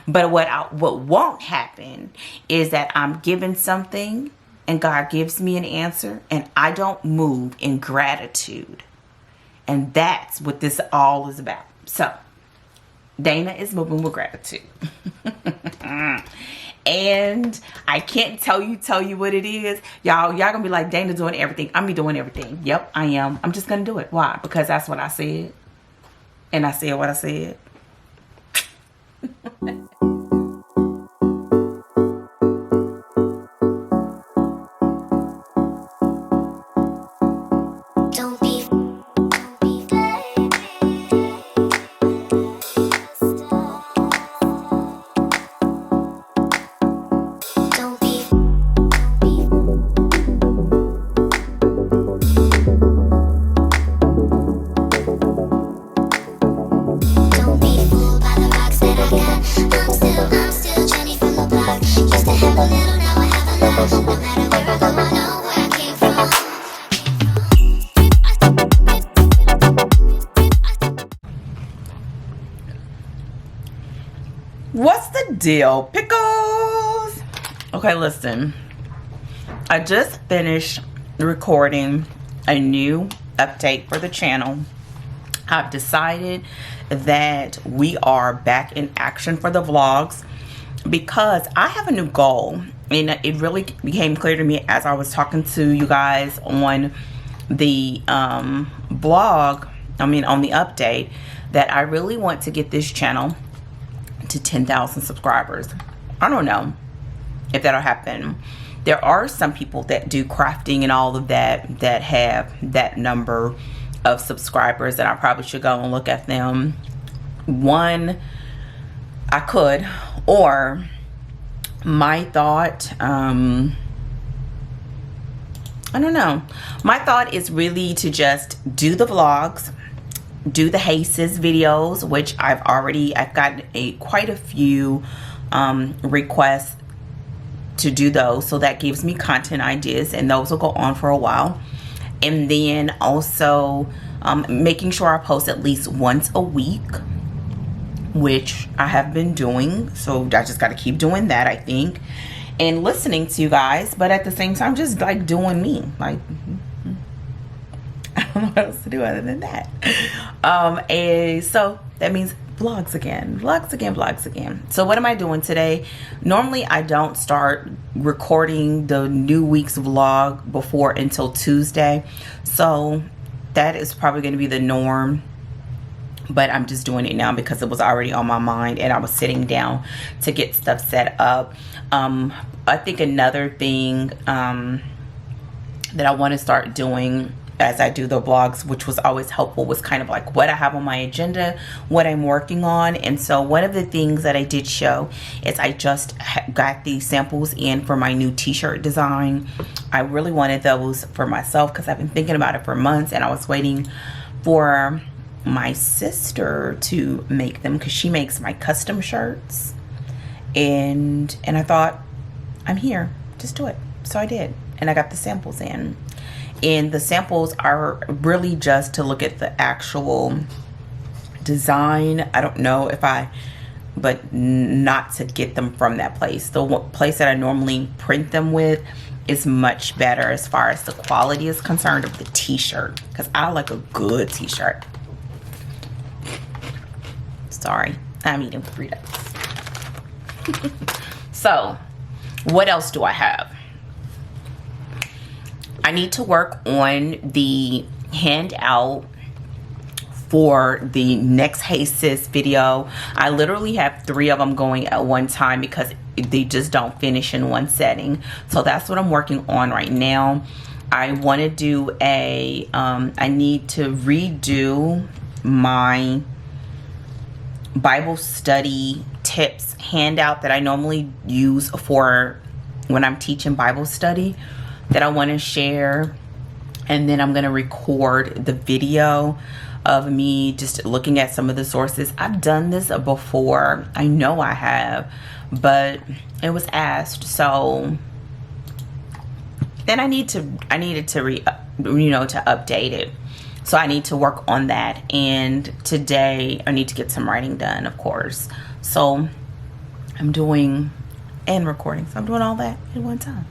But what won't happen is that I'm given something and God gives me an answer and I don't move in gratitude. And that's what this all is about. So Dana is moving with gratitude. And I can't tell you what it is. Y'all gonna be like, Dana doing everything. I'm be doing everything. Yep, I am. I'm just gonna do it. Why? Because that's what I said. And I said what I said. What's the deal, pickles? Okay, listen. I just finished recording a new update for the channel. I've decided that we are back in action for the vlogs because I have a new goal, and it really became clear to me as I was talking to you guys on the blog, on the update, that I really want to get this channel to 10,000 subscribers. I don't know if that'll happen. There are some people that do crafting and all of that that have that number of subscribers, and I probably should go and look at them. One, I could, or my thought, I don't know. My thought is really to just do the vlogs, do the HACES videos, which I've got quite a few requests to do those, so that gives me content ideas, and those will go on for a while. And then also making sure I post at least once a week, which I have been doing, so I just got to keep doing that, I think, and listening to you guys, but at the same time just like doing me, like I don't know what else to do other than that. And so that means vlogs again. So what am I doing today? Normally I don't start recording the new week's vlog before until Tuesday, so that is probably going to be the norm, but I'm just doing it now because it was already on my mind and I was sitting down to get stuff set up. I think another thing that I want to start doing as I do the vlogs, which was always helpful, was kind of like what I have on my agenda, what I'm working on. And so one of the things that I did show is I just got these samples in for my new t-shirt design. I really wanted those for myself because I've been thinking about it for months, and I was waiting for my sister to make them because she makes my custom shirts, and I thought, I'm here, just do it. So I did, and I got the samples in. And the samples are really just to look at the actual design. I don't know if but not to get them from that place. The place that I normally print them with is much better as far as the quality is concerned of the t-shirt, because I like a good t-shirt. Sorry, I'm eating Fritos. So what else do I have? I need to work on the handout for the next HACES video. I literally have 3 of them going at one time because they just don't finish in one setting. So that's what I'm working on right now. I want to do I need to redo my Bible study tips handout that I normally use for when I'm teaching Bible study, that I want to share. And then I'm going to record the video of me just looking at some of the sources. I've done this before, I know I have, but it was asked, so then I needed to to update it. So I need to work on that, and today I need to get some writing done, of course. So I'm doing and recording, so I'm doing all that at one time.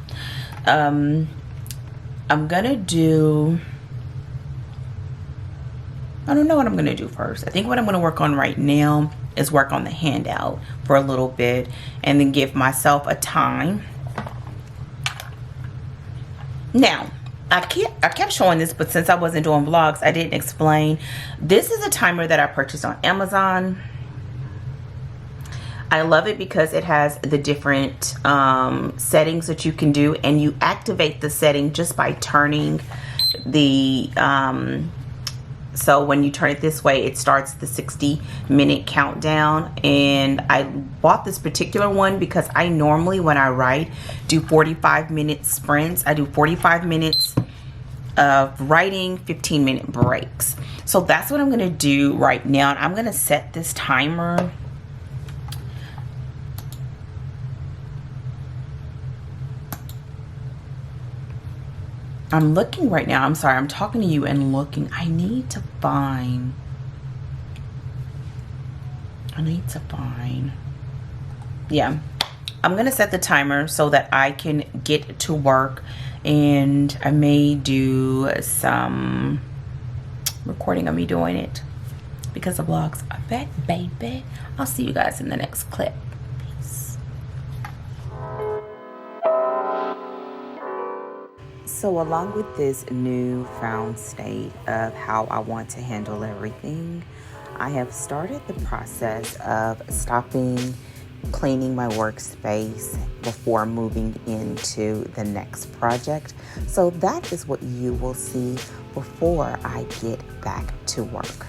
I'm gonna do, I don't know what I'm gonna do first. I think what I'm gonna work on right now is work on the handout for a little bit and then give myself a time. Now, I kept showing this, but since I wasn't doing vlogs, I didn't explain. This is a timer that I purchased on Amazon. I love it because it has the different settings that you can do, and you activate the setting just by turning the so when you turn it this way, it starts the 60-minute countdown. And I bought this particular one because I normally, when I write, do 45-minute sprints. I do 45 minutes of writing, 15-minute breaks. So that's what I'm gonna do right now. And I'm gonna set this timer. I'm looking right now. I'm sorry, I'm talking to you and looking. I need to find. Yeah, I'm gonna set the timer so that I can get to work, and I may do some recording of me doing it because the vlogs are back, baby. I'll see you guys in the next clip. Peace. So along with this newfound state of how I want to handle everything, I have started the process of stopping cleaning my workspace before moving into the next project. So that is what you will see before I get back to work.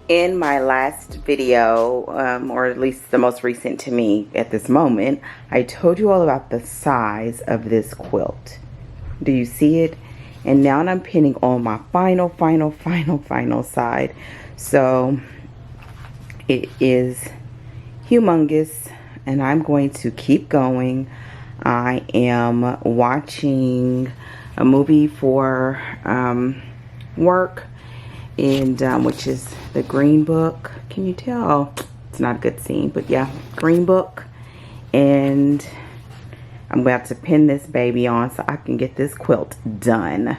In my last video, or at least the most recent to me at this moment, I told you all about the size of this quilt. Do you see it? And now I'm pinning on my final side. So it is humongous, and I'm going to keep going. I am watching a movie for work, and which is the Green Book. Can you tell? It's not a good scene, but yeah, Green Book. And I'm about to pin this baby on so I can get this quilt done.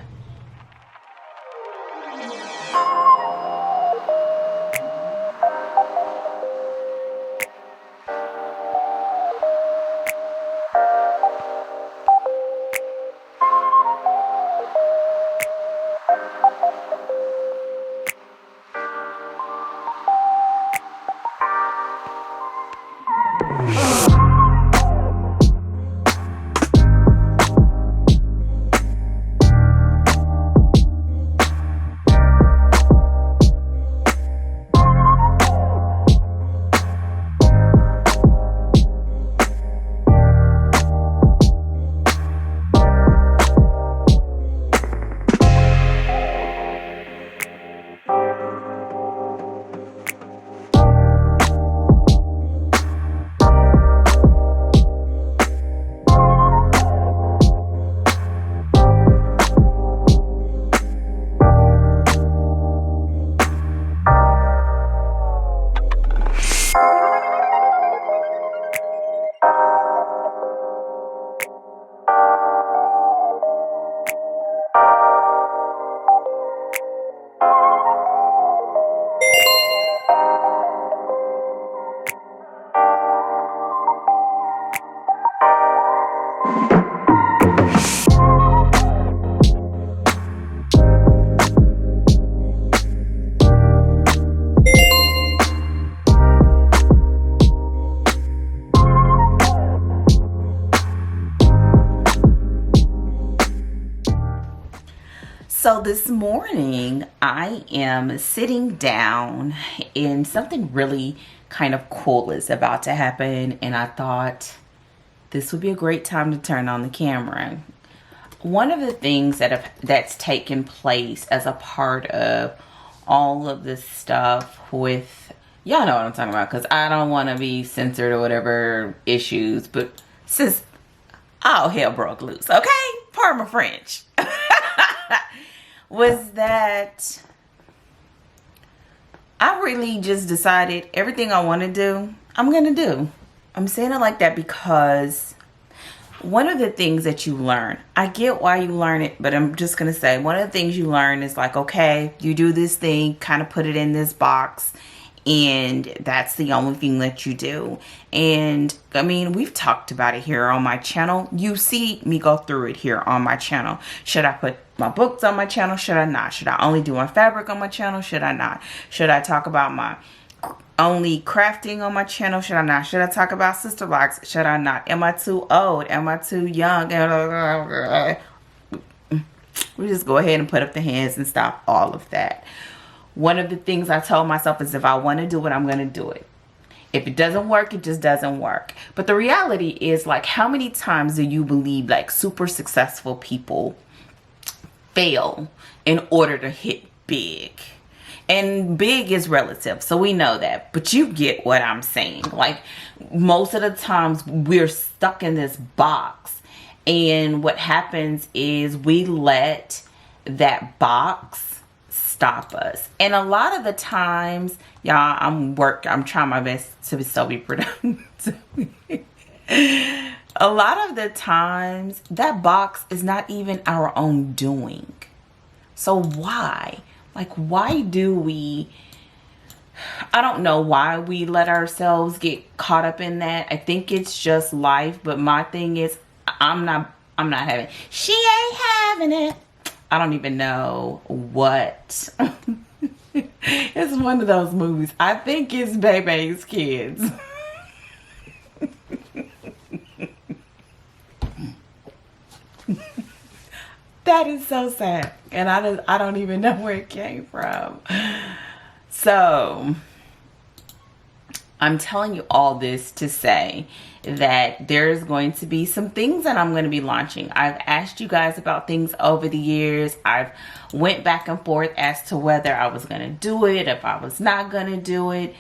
So this morning I am sitting down and something really kind of cool is about to happen, and I thought this would be a great time to turn on the camera. One of the things that's taken place as a part of all of this stuff with, y'all know what I'm talking about, because I don't want to be censored or whatever issues, but since all hell broke loose, okay? Pardon my French. Was that I really just decided everything I want to do, I'm going to do. I'm saying it like that because one of the things that you learn, I get why you learn it, but I'm just going to say one of the things you learn is like, okay, you do this thing, kind of put it in this box, and that's the only thing that you do. And I mean, we've talked about it here on my channel. You see me go through it here on my channel. Should I put my books on my channel? Should I not? Should I only do my fabric on my channel? Should I not? Should I talk about my only crafting on my channel? Should I not? Should I talk about sister locks? Should I not? Am I too old? Am I too young? We just go ahead and put up the hands and stop all of that. One of the things I told myself is if I want to do it, I'm going to do it. If it doesn't work, it just doesn't work. But the reality is, like, how many times do you believe like super successful people fail in order to hit big? And big is relative, so we know that. But you get what I'm saying. Like, most of the times we're stuck in this box. And what happens is we let that box stop us. And a lot of the times, y'all, I'm trying my best to still be productive. A lot of the times that box is not even our own doing. So why? Like, why do we, I don't know why we let ourselves get caught up in that. I think it's just life. But my thing is, I'm not having, she ain't having it. I don't even know what. It's one of those movies. I think it's Bebe's Kids. That is so sad. And I don't even know where it came from. So I'm telling you all this to say that there's going to be some things that I'm going to be launching. I've asked you guys about things over the years. I've went back and forth as to whether I was going to do it, if I was not going to do it.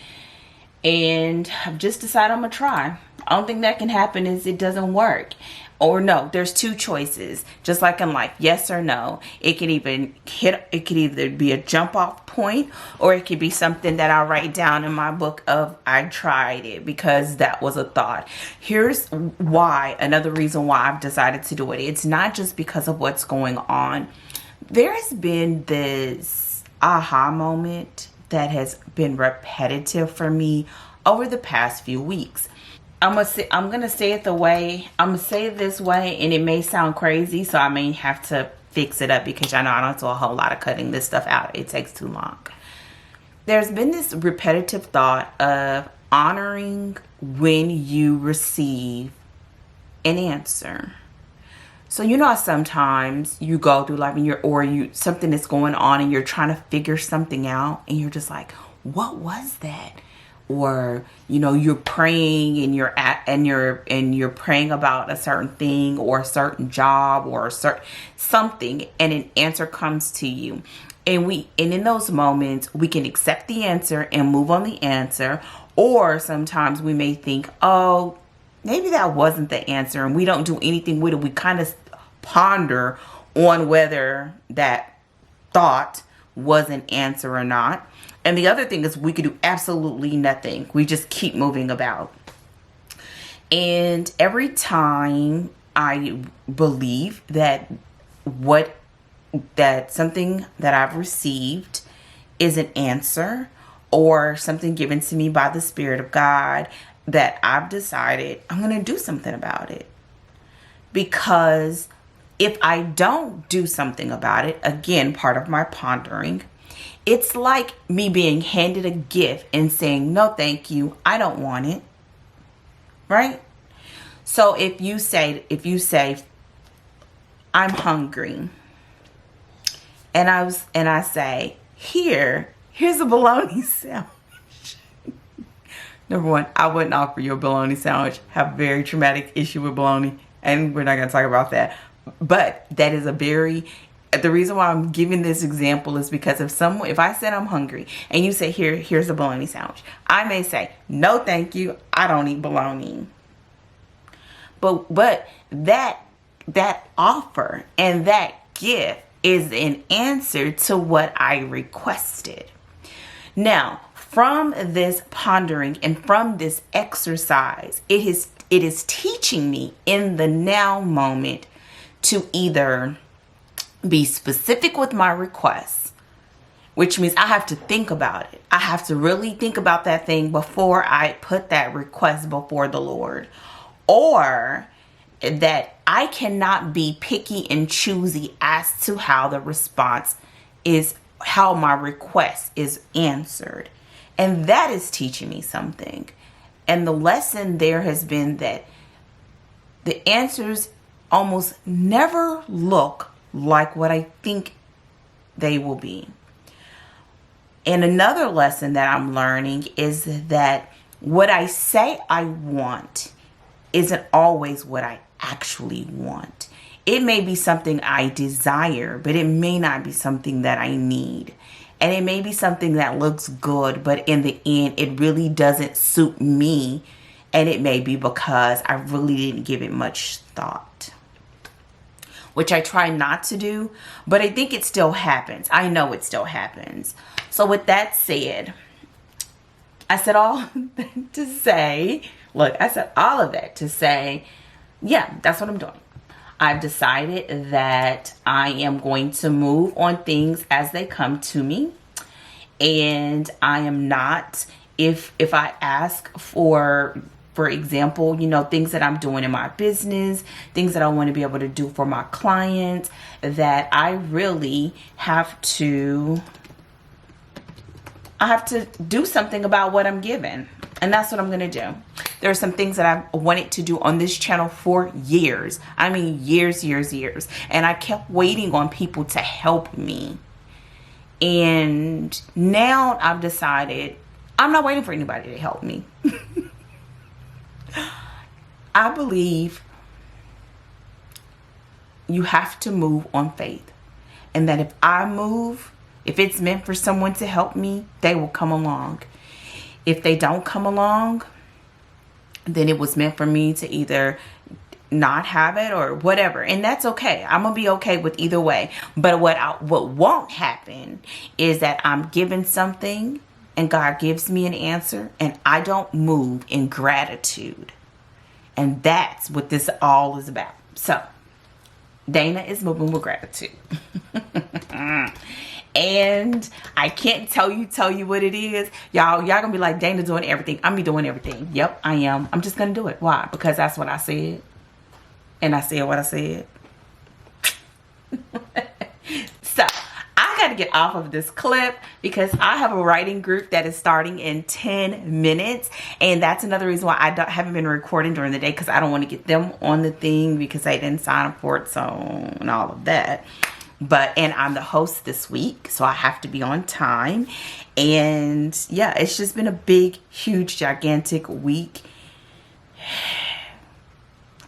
And I've just decided I'm going to try. The only thing that can happen is it doesn't work. Or no, there's two choices. Just like in life, yes or no. It could either be a jump off point, or it could be something that I write down in my book of I tried it because that was a thought. Here's why, another reason why I've decided to do it. It's not just because of what's going on. There's been this aha moment that has been repetitive for me over the past few weeks. I'm gonna say it this way, and it may sound crazy, so I may have to fix it up because I know I don't do a whole lot of cutting this stuff out. It takes too long. There's been this repetitive thought of honoring when you receive an answer. So you know how sometimes you go through life and something is going on and you're trying to figure something out and you're just like, what was that? Or, you know, you're praying and you're praying about a certain thing or a certain job or something, and an answer comes to you. And in those moments, we can accept the answer and move on the answer. Or sometimes we may think, oh, maybe that wasn't the answer, and we don't do anything with it. We kind of ponder on whether that thought was an answer or not. And the other thing is we could do absolutely nothing. We just keep moving about. And every time I believe that something that I've received is an answer or something given to me by the Spirit of God, that I've decided I'm going to do something about it. Because if I don't do something about it, again, part of my pondering, it's like me being handed a gift and saying, no, thank you, I don't want it. Right? So if you say, I'm hungry, And I say, here's a bologna sandwich. Number one, I wouldn't offer you a bologna sandwich. Have a very traumatic issue with bologna, and we're not going to talk about that. But that is the reason why I'm giving this example is because if I said I'm hungry and you say, here's a bologna sandwich, I may say, no, thank you. I don't eat bologna. But that offer and that gift is an answer to what I requested. Now, from this pondering and from this exercise, it is teaching me in the now moment to either be specific with my requests, which means I have to think about it. I have to really think about that thing before I put that request before the Lord. Or that I cannot be picky and choosy as to how the response is, how my request is answered. And that is teaching me something. And the lesson there has been that the answers almost never look like what I think they will be. And another lesson that I'm learning is that what I say I want isn't always what I actually want. It may be something I desire, but it may not be something that I need. And it may be something that looks good, but in the end, it really doesn't suit me. And it may be because I really didn't give it much thought, which I try not to do, but I think it still happens. I know it still happens. So with that said, I said all that to say, yeah, that's what I'm doing. I've decided that I am going to move on things as they come to me. And I am not, if I ask for example, things that I'm doing in my business, things that I want to be able to do for my clients, that I really have to do something about what I'm given. And that's what I'm going to do. There are some things that I've wanted to do on this channel for years. I mean, years. And I kept waiting on people to help me. And now I've decided I'm not waiting for anybody to help me. I believe you have to move on faith. And that if I move, if it's meant for someone to help me, they will come along. If they don't come along, then it was meant for me to either not have it or whatever. And that's okay. I'm going to be okay with either way. But what won't happen is that I'm given something and God gives me an answer and I don't move in gratitude. And that's what this all is about. So, Dana is moving with gratitude. And I can't tell you what it is. Y'all gonna be like, Dana doing everything. I'm be doing everything. Yep, I am. I'm just gonna do it. Why? Because that's what I said. And I said what I said. So, I gotta get off of this clip because I have a writing group that is starting in 10 minutes. And that's another reason why I haven't been recording during the day, because I don't want to get them on the thing because they didn't sign up for it, so, and all of that. And I'm the host this week, so I have to be on time. And yeah, it's just been a big, huge, gigantic week.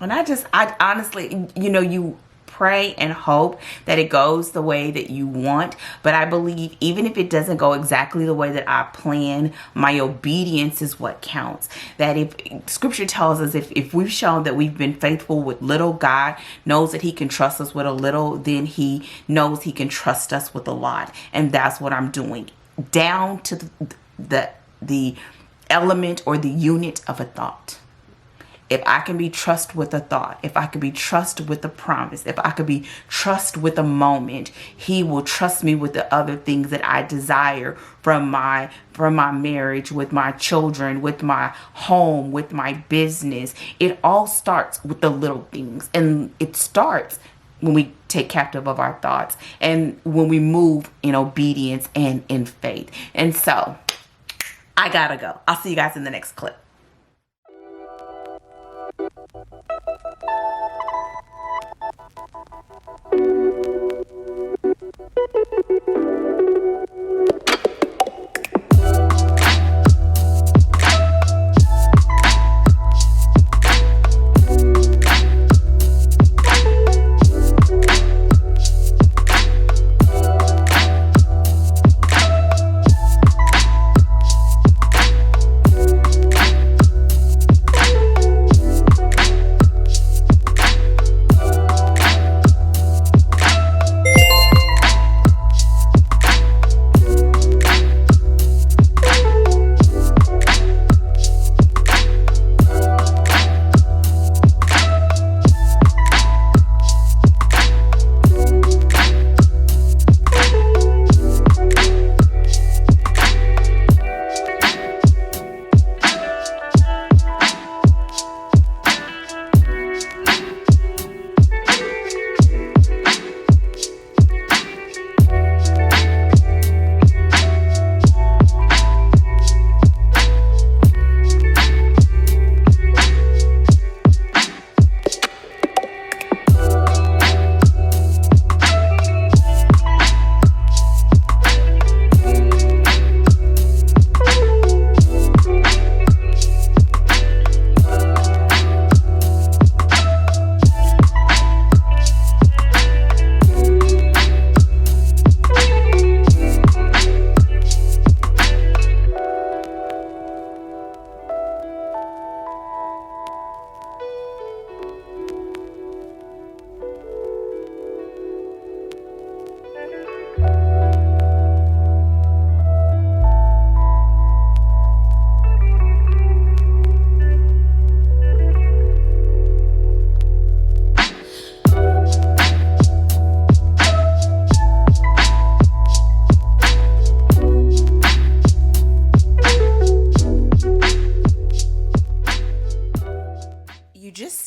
And I honestly, you pray and hope that it goes the way that you want. But I believe even if it doesn't go exactly the way that I plan, my obedience is what counts. That if scripture tells us if we've shown that we've been faithful with little, God knows that he can trust us with a little, then he knows he can trust us with a lot. And that's what I'm doing, down to the element or the unit of a thought. If I can be trusted with a thought, if I could be trusted with a promise, if I could be trusted with a moment, he will trust me with the other things that I desire from my marriage, with my children, with my home, with my business. It all starts with the little things. And it starts when we take captive of our thoughts and when we move in obedience and in faith. And so I gotta go. I'll see you guys in the next clip.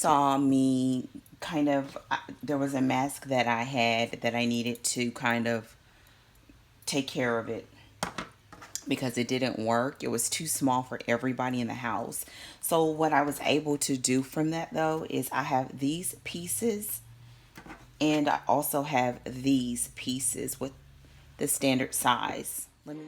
saw me kind of, there was a mask that I had that I needed to kind of take care of it because it didn't work. It was too small for everybody in the house. So what I was able to do from that though is I have these pieces and I also have these pieces with the standard size. Let me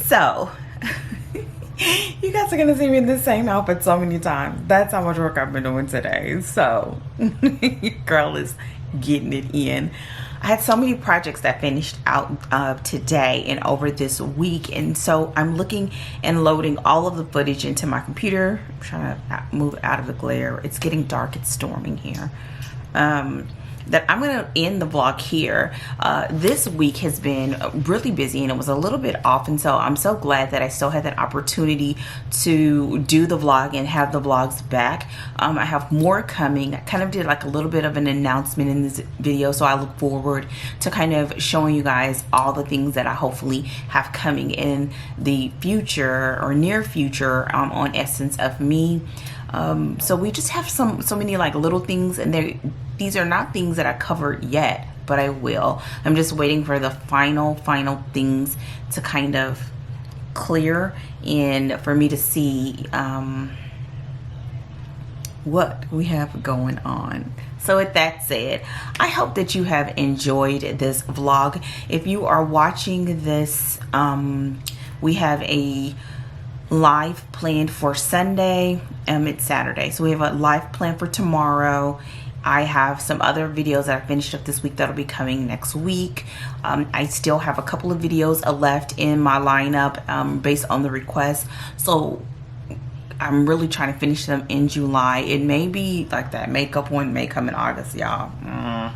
So, you guys are gonna see me in the same outfit so many times. That's how much work I've been doing today. So, your girl is getting it in. I had so many projects that finished out today and over this week. And so I'm looking and loading all of the footage into my computer. I'm trying to move out of the glare. It's getting dark, it's storming here. That I'm gonna end the vlog here. This week has been really busy and it was a little bit off, and so I'm so glad that I still had that opportunity to do the vlog and have the vlogs back. I have more coming. I kind of did like a little bit of an announcement in this video, so I look forward to kind of showing you guys all the things that I hopefully have coming in the future or near future on Essence of Me. So we just have so many like little things, and these are not things that I covered yet, but I will. I'm just waiting for the final things to kind of clear and for me to see what we have going on. So with that said, I hope that you have enjoyed this vlog. If you are watching this, we have a live planned for Sunday. It's Saturday, so we have a live plan for tomorrow. I have some other videos that I finished up this week that'll be coming next week. I still have a couple of videos left in my lineup based on the request, so I'm really trying to finish them in July. It may be like that makeup one may come in August, y'all. I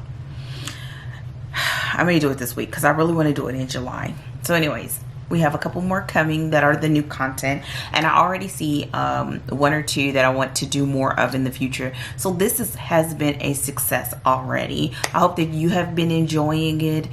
may do it this week because I really want to do it in July. So anyways, we have a couple more coming that are the new content, and I already see one or two that I want to do more of in the future. So this has been a success already. I hope that you have been enjoying it,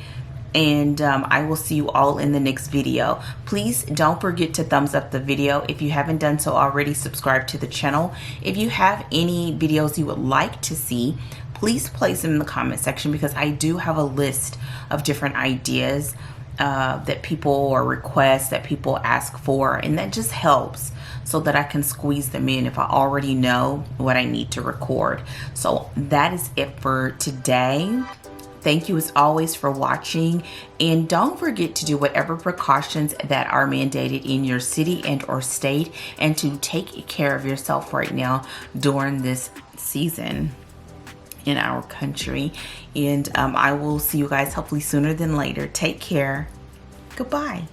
and I will see you all in the next video. Please don't forget to thumbs up the video. If you haven't done so already, subscribe to the channel. If you have any videos you would like to see, please place them in the comment section, because I do have a list of different ideas that people or requests that people ask for, and that just helps so that I can squeeze them in if I already know what I need to record. So that is it for today. Thank you as always for watching, and don't forget to do whatever precautions that are mandated in your city and or state, and to take care of yourself right now during this season in our country. And I will see you guys hopefully sooner than later. Take care. Goodbye.